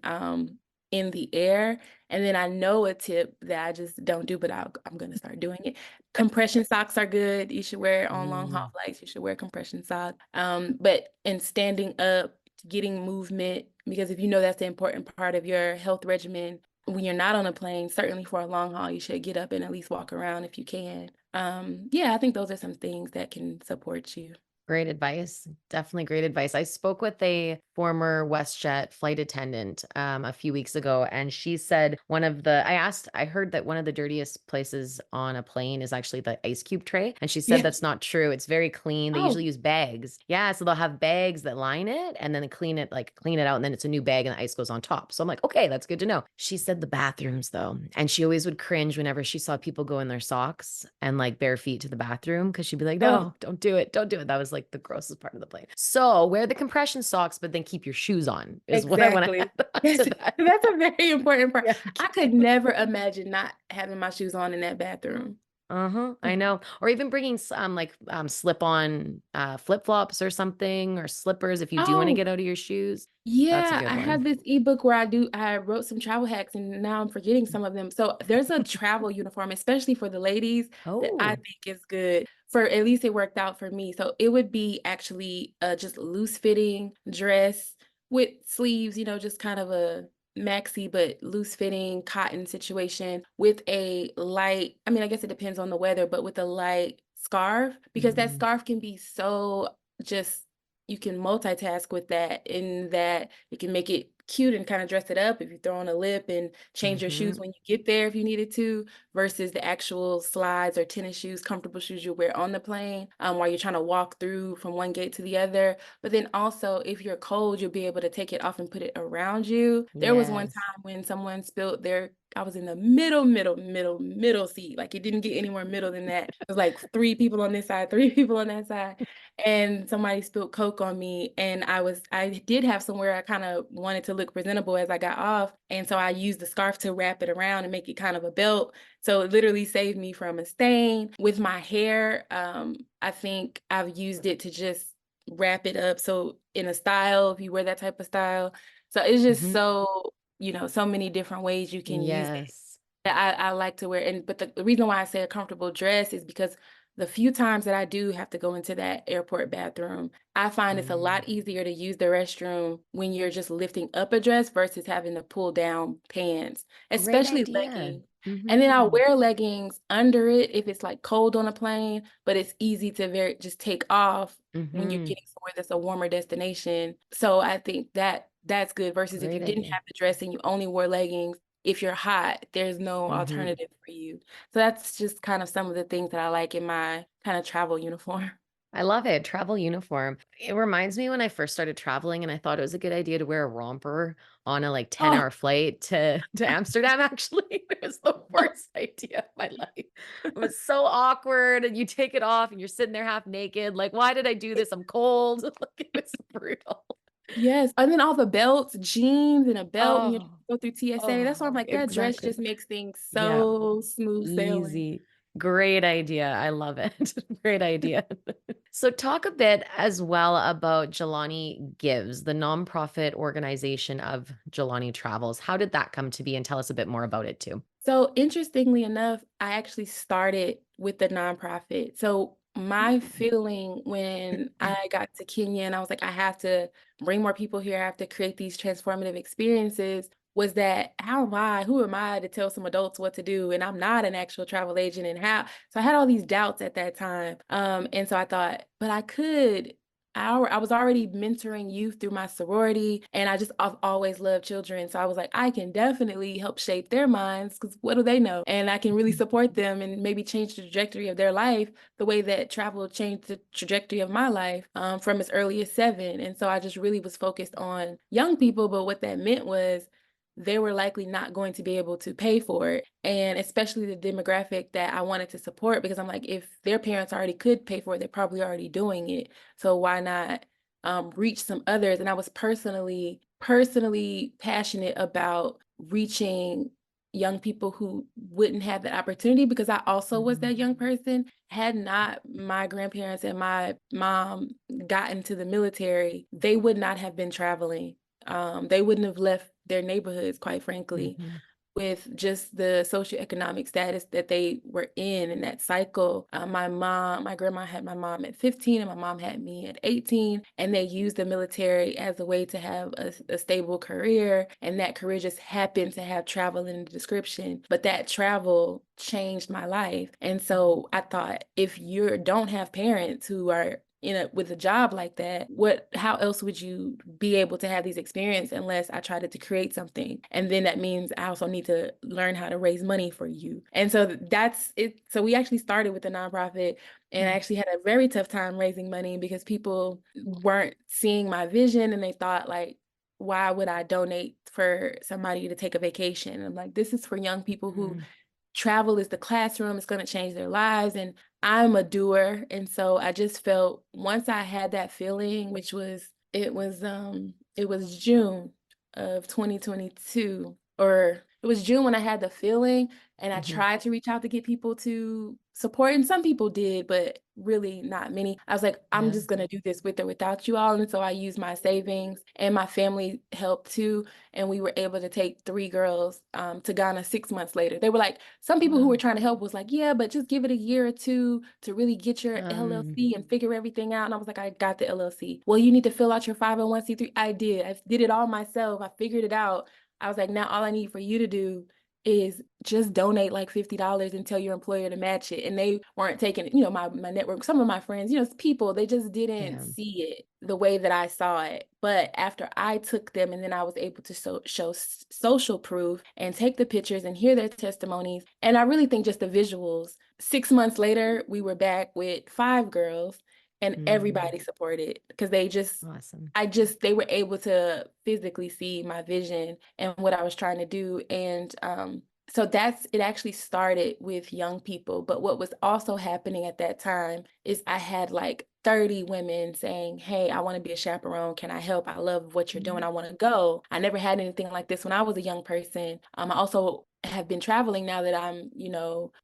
in the air. And then I know a tip that I just don't do, but I'm gonna start doing it. Compression socks are good. You should wear on long haul Mm. flights. You should wear compression socks. But in standing up, getting movement, because if you know that's the important part of your health regimen when you're not on a plane, certainly for a long haul, you should get up and at least walk around if you can. Yeah, I think those are some things that can support you. Great advice. Definitely great advice. I spoke with a former WestJet flight attendant a few weeks ago, and she said I heard that one of the dirtiest places on a plane is actually the ice cube tray. And she said Yeah. that's not true. It's very clean. They Oh, usually use bags. Yeah. So they'll have bags that line it and then they clean it out, and then it's a new bag and the ice goes on top. So I'm like, okay, that's good to know. She said the bathrooms though. And she always would cringe whenever she saw people go in their socks and like bare feet to the bathroom because she'd be like, oh, no, don't do it. Don't do it. That was like the grossest part of the plane. So wear the compression socks, but then keep your shoes on, is what I want to exactly. add on to That's that. that's a very important part. Yeah. I could never imagine not having my shoes on in that bathroom. Uh-huh. I know. Or even bringing slip-on flip-flops or something, or slippers if you do want to Oh, get out of your shoes. That's a yeah, good I have one. this ebook where I wrote some travel hacks and now I'm forgetting some of them. So there's a travel uniform, especially for the ladies, that I Oh. think is good For at least it worked out for me. So it would be actually just loose fitting dress with sleeves, just kind of a maxi but loose fitting cotton situation with a light, I mean, I guess it depends on the weather, but with a light scarf, because that Mm, scarf can be so just, you can multitask with that, in that it can make it cute and kind of dress it up if you throw on a lip and change your shoes mhm. when you get there if you needed to, versus the actual slides or tennis shoes, comfortable shoes you wear on the plane, while you're trying to walk through from one gate to the other. But then also, if you're cold, you'll be able to take it off and put it around you. There was one Yes. time when someone spilled their, I was in the middle seat. Like it didn't get any more middle than that. It was like three people on this side, three people on that side. And somebody spilled Coke on me. And I did have somewhere I kind of wanted to look presentable as I got off. And so I used the scarf to wrap it around and make it kind of a belt, so it literally saved me from a stain. With my hair, I think I've used it to just wrap it up. So in a style, if you wear that type of style. So it's just Mhm. so, so many different ways you can use it Yes. that I like to wear. And but the reason why I say a comfortable dress is because the few times that I do have to go into that airport bathroom, I find it's a Mm. lot easier to use the restroom when you're just lifting up a dress versus having to pull down pants, Great especially idea. leggings. And then I'll Mhm. wear leggings under it if it's like cold on a plane, but it's easy to very just take off when you're Mhm. getting somewhere that's a warmer destination. So I think that that's good versus if you Great didn't idea. have the dress and you only wore leggings. If you're hot, there's no Mhm. alternative for you. So that's just kind of some of the things that I like in my kind of travel uniform. I love it. Travel uniform. It reminds me when I first started traveling and I thought it was a good idea to wear a romper on a like 10-hour Oh, flight to Amsterdam, actually. It was the worst idea of my life. It was so awkward. And you take it off and you're sitting there half naked. Like, why did I do this? I'm cold. Like, it was brutal. yes. And then all the belts, jeans and a belt when you Oh, go through TSA. That's why I'm oh, like, that dress exactly. just makes things Yeah. so smooth sailing. Easy. Great idea. I love it. Great idea. So, talk a bit as well about Jelani Gives, the nonprofit organization of Jelani Travels. How did that come to be? And tell us a bit more about it too. So interestingly enough, I actually started with the nonprofit. So my feeling when I got to Kenya and I was like, I have to bring more people here, I have to create these transformative experiences, was that who am I to tell some adults what to do? And I'm not an actual travel agent, and how, so I had all these doubts at that time. And so I thought, but I could. I was already mentoring youth through my sorority, and I've always loved children. So I was like, I can definitely help shape their minds, because what do they know? And I can really support them and maybe change the trajectory of their life the way that travel changed the trajectory of my life, from as early as 7. And so I just really was focused on young people. But what that meant was they were likely not going to be able to pay for it. And especially the demographic that I wanted to support, because I'm like, if their parents already could pay for it, they're probably already doing it. So why not reach some others? And I was personally passionate about reaching young people who wouldn't have that opportunity, because I also was Mhm. that young person. Had not my grandparents and my mom gotten to the military, they would not have been traveling. They wouldn't have left their neighborhoods, quite frankly, Mhm. with just the socioeconomic status that they were in that cycle. My grandma had my mom at 15 and my mom had me at 18, and they used the military as a way to have a stable career. And that career just happened to have travel in the description, but that travel changed my life. And so I thought, if you don't have parents who are with a job like that, how else would you be able to have these experiences unless I tried to create something? And then that means I also need to learn how to raise money for you. And so that's it. So we actually started with the nonprofit, and I Mm. actually had a very tough time raising money because people weren't seeing my vision, and they thought like, why would I donate for somebody to take a vacation? And I'm like, this is for young people who Mm. travel is the classroom, it's going to change their lives. And I'm a doer. And so I just felt, once I had that feeling, which it was June of 2022, or it was June when I had the feeling, and I Mhm. tried to reach out to get people to support, and some people did, but really not many. I was like, I'm Yeah. just gonna do this with or without you all. And so I used my savings and my family helped too. And we were able to take 3 girls to Ghana 6 months later. They were like, some people who were Wow. trying to help was like, yeah, but just give it a year or two to really get your Um, LLC and figure everything out. And I was like, I got the LLC. Well, you need to fill out your 501(c)(3). I did. I did it all myself. I figured it out. I was like, now all I need for you to do is just donate like $50 and tell your employer to match it. And they weren't taking it, my network, some of my friends, people, they just didn't yeah. see it the way that I saw it. But after I took them and then I was able to show social proof and take the pictures and hear their testimonies. And I really think just the visuals. 6 months later, we were back with 5 girls and Mm, everybody supported because they just awesome. they were able to physically see my vision and what I was trying to do. And so it actually started with young people. But what was also happening at that time is I had like 30 women saying, hey, I want to be a chaperone. Can I help? I love what you're doing. Mhm. I want to go. I never had anything like this when I was a young person. I also have been traveling now that I'm,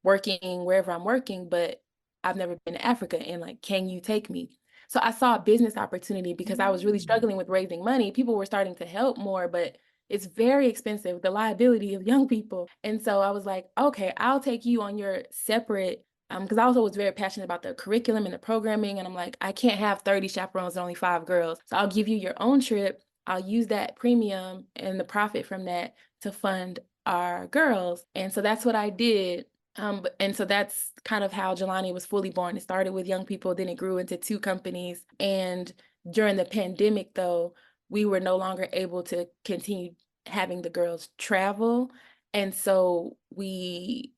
working wherever I'm working, but I've never been to Africa. And like, can you take me? So I saw a business opportunity because I was really Mm. struggling with raising money. People were starting to help more, but it's very expensive, the liability of young people. And so I was like, okay, I'll take you on your separate, because I also was very passionate about the curriculum and the programming. And I'm like, I can't have 30 chaperones and only 5 girls. So I'll give you your own trip. I'll use that premium and the profit from that to fund our girls. And so that's what I did. And so that's kind of how Jelani was fully born. It started with young people, then it grew into 2 companies. And during the pandemic, though, we were no longer able to continue having the girls travel. And so we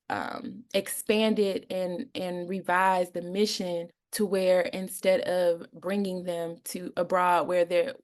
expanded and revised the mission to where instead of bringing them to abroad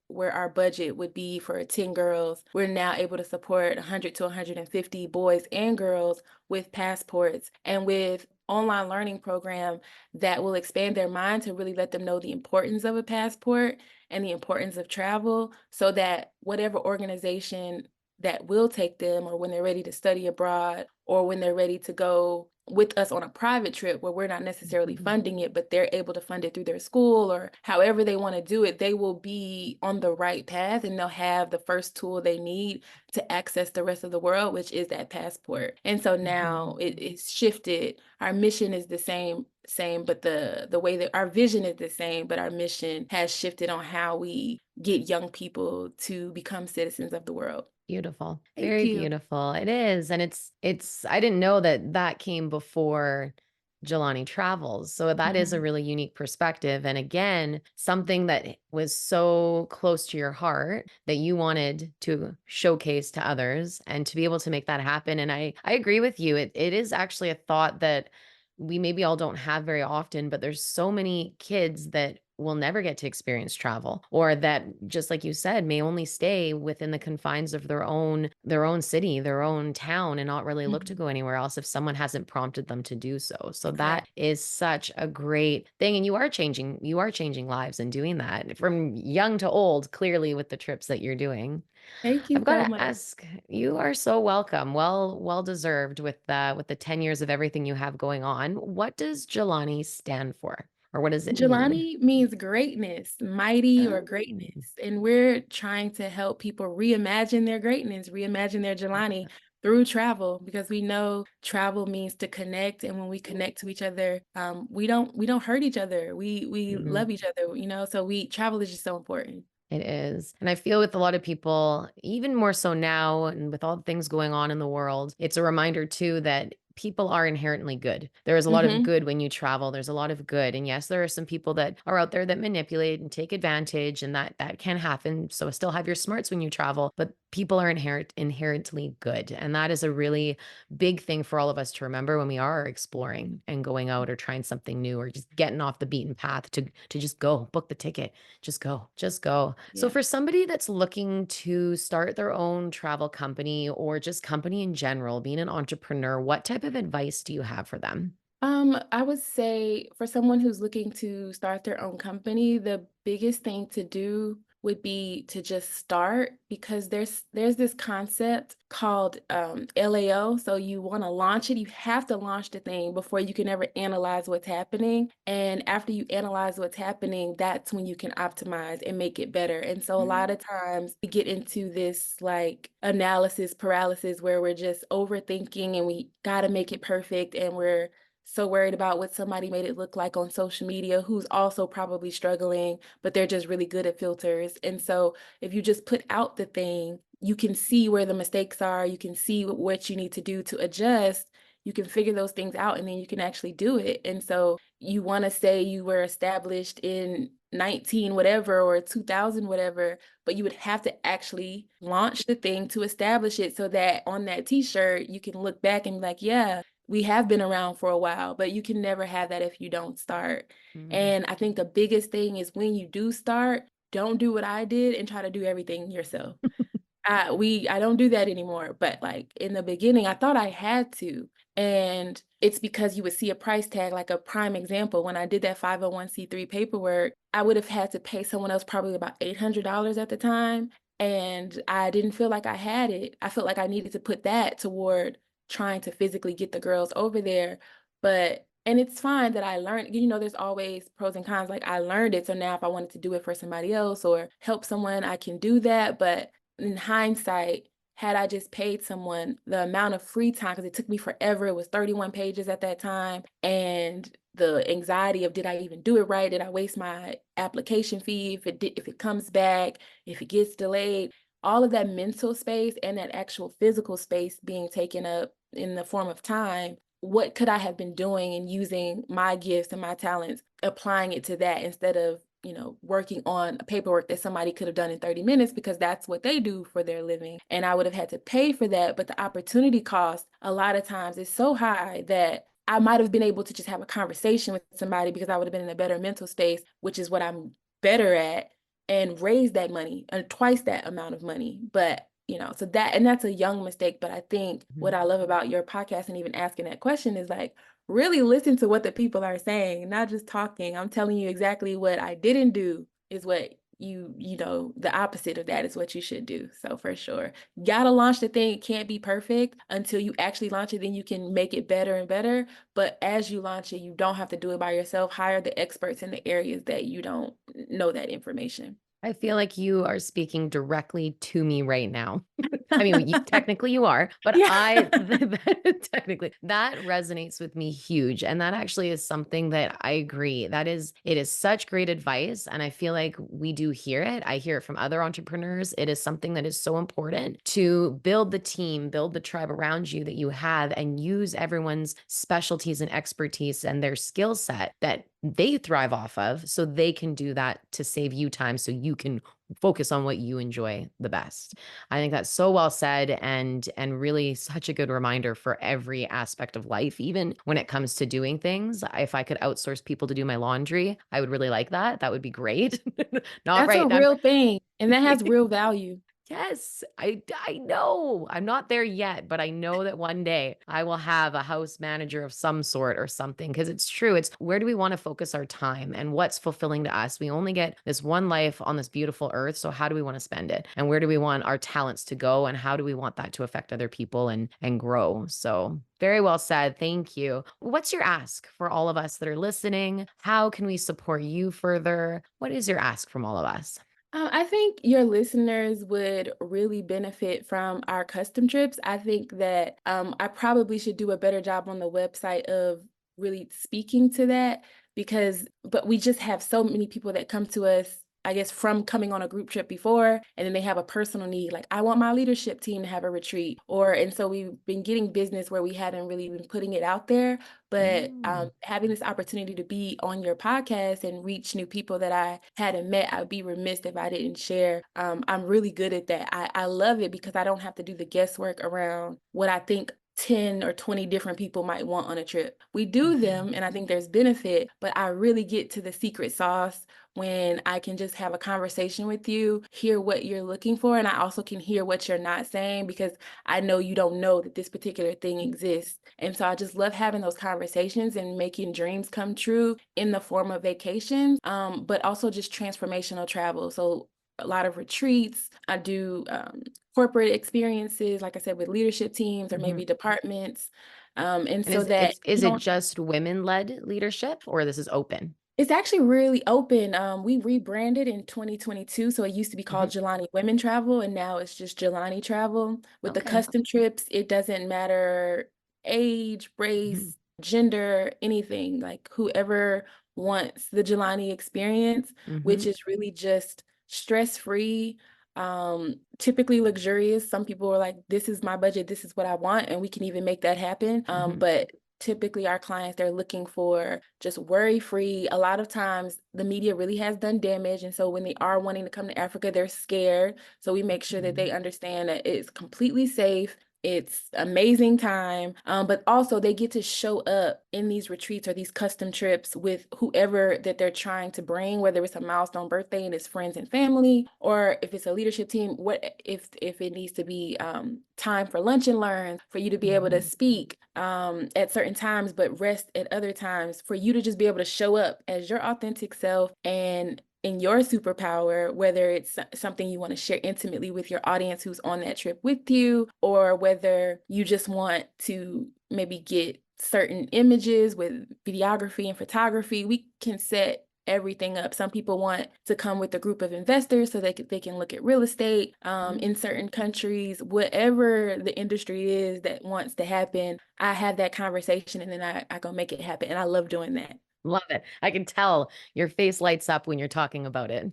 where our budget would be for 10 girls, we're now able to support 100 to 150 boys and girls with passports and with online learning program that will expand their mind to really let them know the importance of a passport and the importance of travel so that whatever organization that will take them or when they're ready to study abroad or when they're ready to go with us on a private trip where we're not necessarily Mhm. funding it, but they're able to fund it through their school or however they want to do it, they will be on the right path and they'll have the first tool they need to access the rest of the world, which is that passport. And so Mhm. now it's shifted. Our mission is the same, but the way that our vision is the same, but our mission has shifted on how we get young people to become citizens of the world. Beautiful. Thank Very you. beautiful. It is, and it's I didn't know that that came before Jelani Travels. So that is a Mhm. really unique perspective, and again, something that was so close to your heart that you wanted to showcase to others and to be able to make that happen, and I agree with you. It is actually a thought that we maybe all don't have very often, but there's so many kids that will never get to experience travel or that just like you said may only stay within the confines of their own city, their own town and not really look to Mhm. go anywhere else if someone hasn't prompted them to do so. So that Exactly. is such a great thing and you are changing lives and doing that from young to old clearly with the trips that you're doing. Thank I've you got so to much. ask, you are so welcome. Well deserved with the 10 years of everything you have going on. What does Jelani stand for? Or what does it mean? Jelani means greatness, mighty or greatness. Oh, And we're trying to help people reimagine their greatness, reimagine their Jelani through travel because we know travel means to connect. And when we connect to each other, we don't hurt each other. We mhm. love each other, so we travel is just so important. It is. And I feel with a lot of people, even more so now, and with all the things going on in the world, it's a reminder too that people are inherently good. There is a lot of Hmm. good when you travel. There's a lot of good. And yes, there are some people that are out there that manipulate and take advantage, and that can happen. So still have your smarts when you travel, but people are inherently good. And that is a really big thing for all of us to remember when we are exploring and going out or trying something new or just getting off the beaten path to just go book the ticket, just go, just go. So, Yeah. for somebody that's looking to start their own travel company or just company in general, being an entrepreneur, what type of advice do you have for them? I would say for someone who's looking to start their own company, the biggest thing to do would be to just start, because there's this concept called LAO. So you want to launch it, you have to launch the thing before you can ever analyze what's happening. And after you analyze what's happening, that's when you can optimize and make it better. And so a lot of times we get into this like analysis paralysis where we're just overthinking and we got to make it perfect, and we're so worried about what somebody made it look like on social media who's also probably struggling, but they're just really good at filters. And so if you just put out the thing, you can see where the mistakes are, you can see what you need to do to adjust, you can figure those things out, and then you can actually do it. And so you want to say you were established in 19 whatever or 2000 whatever, but you would have to actually launch the thing to establish it so that on that t-shirt you can look back and be like, yeah, we have been around for a while. But you can never have that if you don't start. Mm. And I think the biggest thing is when you do start, don't do what I did and try to do everything yourself. I don't do that anymore, but, like, in the beginning, I thought I had to, and it's because you would see a price tag, like, a prime example, when I did that 501(c)(3) paperwork, I would have had to pay someone else probably about $800 at the time, and I didn't feel like I had it. I felt like I needed to put that toward trying to physically get the girls over there, but and it's fine that I learned, there's always pros and cons, like, I learned it, so now if I wanted to do it for somebody else or help someone, I can do that. But in hindsight, had I just paid someone the amount of free time, because it took me forever, it was 31 pages at that time, and the anxiety of did I even do it right? Did I waste my application fee if it comes back, if it gets delayed? All of that mental space and that actual physical space being taken up in the form of time. What could I have been doing and using my gifts and my talents, applying it to that instead of working on paperwork that somebody could have done in 30 minutes because that's what they do for their living. And I would have had to pay for that. But the opportunity cost a lot of times is so high that I might have been able to just have a conversation with somebody because I would have been in a better mental space, which is what I'm better at, and raise that money and twice that amount of money. But so that's a young mistake. But I think what Mhm. I love about your podcast and even asking that question is like, really listen to what the people are saying, not just talking. I'm telling you exactly what I didn't do is what the opposite of that is what you should do. So for sure, gotta launch the thing. It can't be perfect until you actually launch it. Then you can make it better and better. But as you launch it, you don't have to do it by yourself. Hire the experts in the areas that you don't know that information. I feel like you are speaking directly to me right now. I mean, technically you are, but Yeah. technically that resonates with me huge. And that actually is something that I agree. It is such great advice. And I feel like we do hear it. I hear it from other entrepreneurs. It is something that is so important to build the team, build the tribe around you that you have, and use everyone's specialties and expertise and their skill set that they thrive off of so they can do that to save you time so you can focus on what you enjoy the best. I think that's so well said and really such a good reminder for every aspect of life, even when it comes to doing things. If I could outsource people to do my laundry, I would really like that. That would be great. Not That's a right now. real thing, and that has real value. Yes, I know. I'm not there yet, but I know that one day I will have a house manager of some sort or something because it's true. It's where do we want to focus our time and what's fulfilling to us? We only get this one life on this beautiful earth, so how do we want to spend it? And where do we want our talents to go and how do we want that to affect other people and grow? So, very well said. Thank you. What's your ask for all of us that are listening? How can we support you further? What is your ask from all of us? I think your listeners would really benefit from our custom trips. I think that I probably should do a better job on the website of really speaking to that but we just have so many people that come to us, I guess, from coming on a group trip before, and then they have a personal need, like, I want my leadership team to have a retreat. And so we've been getting business where we haven't really been putting it out there. But Mm. having this opportunity to be on your podcast and reach new people that I hadn't met, I'd be remiss if I didn't share. I'm really good at that. I love it because I don't have to do the guesswork around what I think 10 or 20 different people might want on a trip. We do Mhm. them, and I think there's benefit, but I really get to the secret sauce when I can just have a conversation with you, hear what you're looking for, and I also can hear what you're not saying because I know you don't know that this particular thing exists. And so I just love having those conversations and making dreams come true in the form of vacations, but also just transformational travel. So a lot of retreats. I do corporate experiences, like I said, with leadership teams or Mhm. maybe departments. And And so that is you it don't just women-led leadership or this is open? It's actually really open. We rebranded in 2022, so it used to be called Mhm. Jelani Women Travel, and now it's just Jelani Travel. With the Okay. custom trips, it doesn't matter age, Mhm. race, gender, anything. Like whoever wants the Jelani experience, which Mhm. is really just stress-free, typically luxurious. Some people are like, "This is my budget. This is what I want," and we can even make that happen. Mhm. But typically our clients, they're looking for just worry free. A lot of times the media really has done damage, and so when they are wanting to come to Africa, they're scared. So we make sure that Mhm. they understand that it's completely safe. It's amazing time, but also they get to show up in these retreats or these custom trips with whoever that they're trying to bring, whether it's a milestone birthday and it's friends and family, or if it's a leadership team. What if it needs to be time for lunch and learn, for you to be able to Mhm. speak at certain times, but rest at other times, for you to just be able to show up as your authentic self and in your superpower, whether it's something you want to share intimately with your audience who's on that trip with you, or whether you just want to maybe get certain images with videography and photography. We can set everything up. Some people want to come with a group of investors so they can look at real estate in Mhm. certain countries. Whatever the industry is that wants to happen, I have that conversation and then I go make it happen. And I love doing that. Love it. I can tell your face lights up when you're talking about it.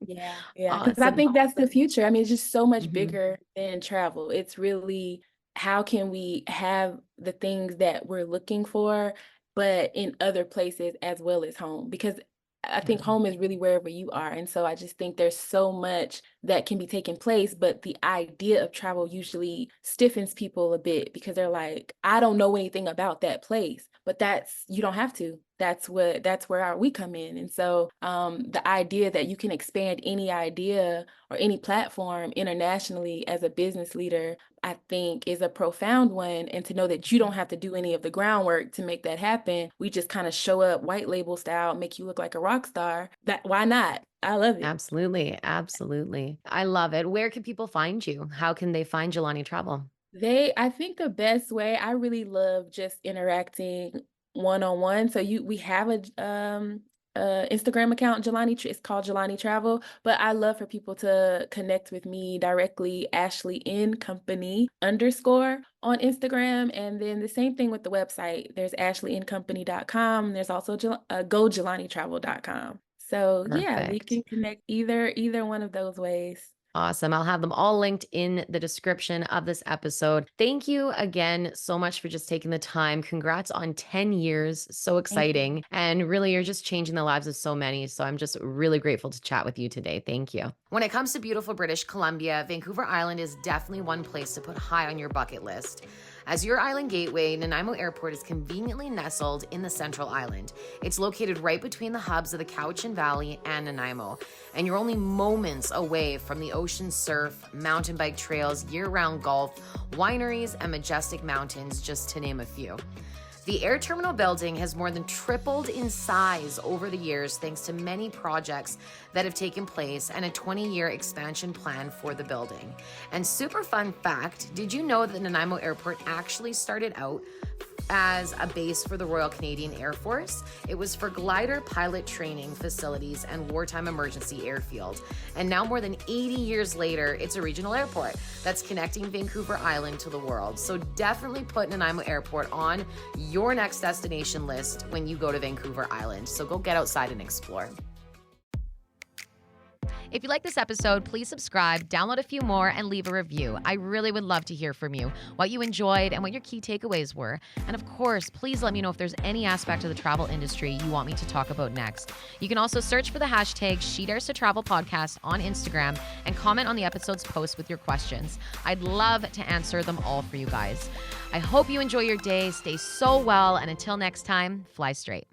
Yeah, because I Awesome. think that's the future. I mean, it's just so much Mhm. bigger than travel. It's really how can we have the things that we're looking for, but in other places as well as home? Because I think Yeah. home is really wherever you are. And so I just think there's so much that can be taking place, but the idea of travel usually stiffens people a bit because they're like, I don't know anything about that place. But that's you don't have to. That's where we come in. And so the idea that you can expand any idea or any platform internationally as a business leader, I think is a profound one. And to know that you don't have to do any of the groundwork to make that happen. We just kind of show up white label style, make you look like a rock star. That why not? I love it. Absolutely, absolutely. I love it. Where can people find you? How can they find Jelani Travel? I think the best way, I really love just interacting one-on-one. So we have a Instagram account, it's called Jelani Travel, but I love for people to connect with me directly, Ashley in company underscore on Instagram. And then the same thing with the website. There's ashleyincompany.com. There's also gojelanitravel.com. So yeah, we Perfect. can connect either one of those ways. Awesome. I'll have them all linked in the description of this episode. Thank you again so much for just taking the time. Congrats on 10 years. So Thank you. exciting. And really, you're just changing the lives of so many. So I'm just really grateful to chat with you today. Thank you. When it comes to beautiful British Columbia, Vancouver Island is definitely one place to put high on your bucket list. As your island gateway, Nanaimo Airport is conveniently nestled in the Central Island. It's located right between the hubs of the Cowichan Valley and Nanaimo, and you're only moments away from the ocean surf, mountain bike trails, year-round golf, wineries, and majestic mountains, just to name a few. The air terminal building has more than tripled in size over the years thanks to many projects that have taken place and a 20-year expansion plan for the building. And super fun fact, did you know that Nanaimo Airport actually started out as a base for the Royal Canadian Air Force? It was for glider pilot training facilities and wartime emergency airfield. And now more than 80 years later, it's a regional airport that's connecting Vancouver Island to the world. So definitely put Nanaimo Airport on your next destination list when you go to Vancouver Island. So go get outside and explore. If you like this episode, please subscribe, download a few more, and leave a review. I really would love to hear from you, what you enjoyed and what your key takeaways were. And of course, please let me know if there's any aspect of the travel industry you want me to talk about next. You can also search for the hashtag #SheDaresToTravelPodcast on Instagram and comment on the episode's post with your questions. I'd love to answer them all for you guys. I hope you enjoy your day, stay so well, and until next time, fly straight.